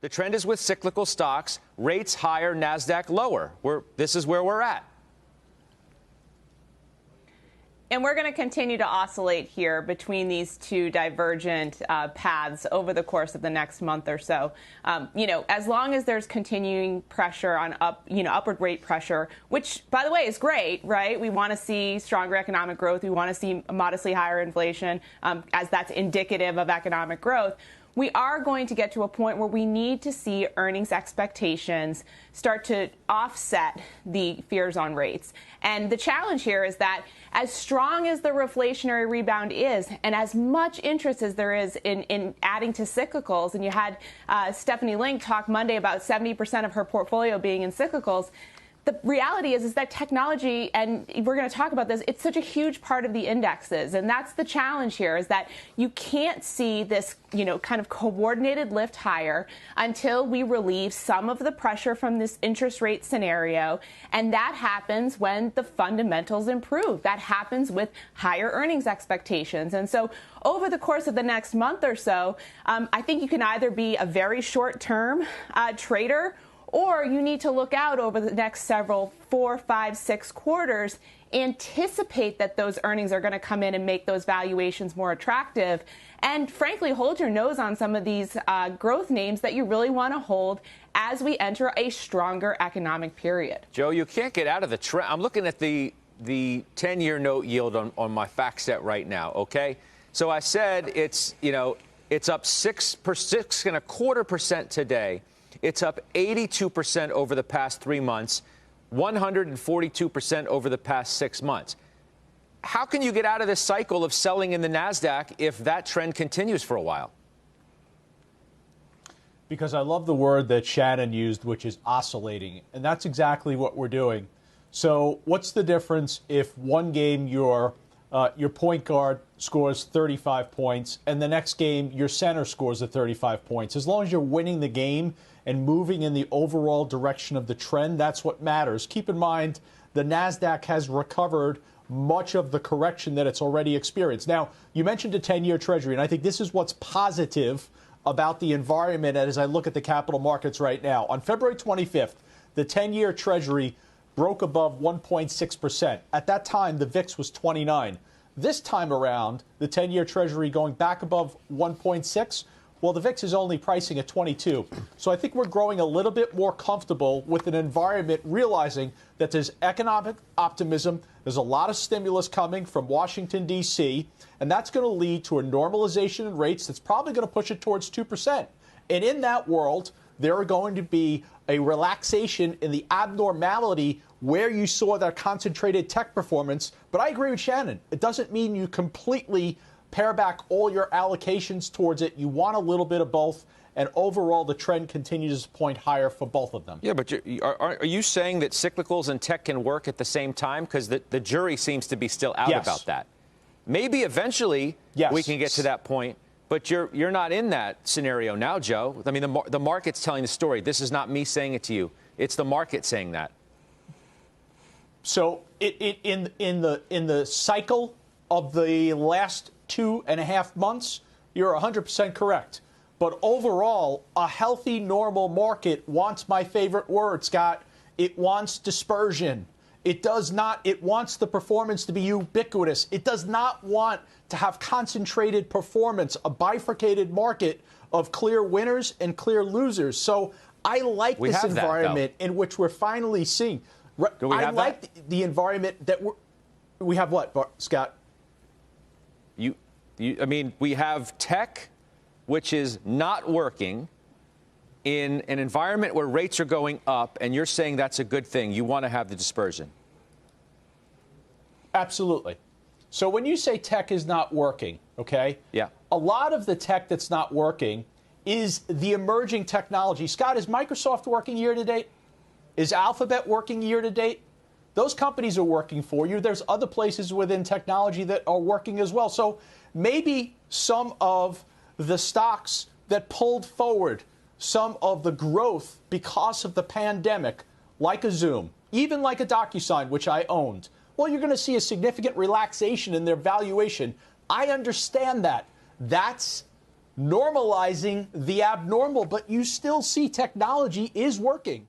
The trend is with cyclical stocks, rates higher, NASDAQ lower. This is where we're at. And we're going to continue to oscillate here between these two divergent paths over the course of the next month or so. As long as there's continuing pressure on upward rate pressure, which, by the way, is great, right? We want to see stronger economic growth. We want to see modestly higher inflation, as that's indicative of economic growth. We are going to get to a point where we need to see earnings expectations start to offset the fears on rates. And the challenge here is that as strong as the reflationary rebound is, and as much interest as there is in adding to cyclicals, and you had Stephanie Link talk Monday about 70% of her portfolio being in cyclicals, the reality is that technology, and we're going to talk about this, it's such a huge part of the indexes. And that's the challenge here, is that you can't see this, kind of coordinated lift higher until we relieve some of the pressure from this interest rate scenario. And that happens when the fundamentals improve. That happens with higher earnings expectations. And so over the course of the next month or so, I think you can either be a very short-term trader, or you need to look out over the next several 4, 5, 6 quarters, anticipate that those earnings are going to come in and make those valuations more attractive, and frankly, hold your nose on some of these growth names that you really want to hold as we enter a stronger economic period. Joe, you can't get out of the trend. I'm looking at the 10-year note yield on my fact set right now, okay? So I said it's up 6.25% today. It's up 82% over the past 3 months, 142% over the past 6 months. How can you get out of this cycle of selling in the NASDAQ if that trend continues for a while? Because I love the word that Shannon used, which is oscillating. And that's exactly what we're doing. So what's the difference if one game your point guard scores 35 points and the next game your center scores the 35 points? As long as you're winning the game and moving in the overall direction of the trend, that's what matters. Keep in mind, the NASDAQ has recovered much of the correction that it's already experienced. Now, you mentioned a 10-year Treasury, and I think this is what's positive about the environment as I look at the capital markets right now. On February 25th, the 10-year Treasury broke above 1.6%. At that time, the VIX was 29. This time around, the 10-year Treasury going back above 1.6, well, the VIX is only pricing at 22. So I think we're growing a little bit more comfortable with an environment, realizing that there's economic optimism. There's a lot of stimulus coming from Washington, D.C., and that's going to lead to a normalization in rates that's probably going to push it towards 2%. And in that world, there are going to be a relaxation in the abnormality where you saw that concentrated tech performance. But I agree with Shannon. It doesn't mean you completely pare back all your allocations towards it. You want a little bit of both, and overall the trend continues to point higher for both of them. Yeah, but are you saying that cyclicals and tech can work at the same time? Because the jury seems to be still out about that. Maybe eventually we can get to that point, but you're not in that scenario now, Joe. I mean, the market's telling the story. This is not me saying it to you. It's the market saying that. So in the cycle of the last 2.5 months, you're 100% correct. But overall, a healthy, normal market wants my favorite word, Scott. It wants dispersion. It does not. It wants the performance to be ubiquitous. It does not want to have concentrated performance, a bifurcated market of clear winners and clear losers. So I like this environment in which we're finally seeing. I like the environment that we have. What, Scott? I mean, we have tech, which is not working in an environment where rates are going up, and you're saying that's a good thing. You want to have the dispersion. Absolutely. So when you say tech is not working, okay? Yeah. A lot of the tech that's not working is the emerging technology. Scott, is Microsoft working year to date? Is Alphabet working year to date? Those companies are working for you. There's other places within technology that are working as well. So maybe some of the stocks that pulled forward some of the growth because of the pandemic, like a Zoom, even like a DocuSign, which I owned, well, you're going to see a significant relaxation in their valuation. I understand that. That's normalizing the abnormal, but you still see technology is working.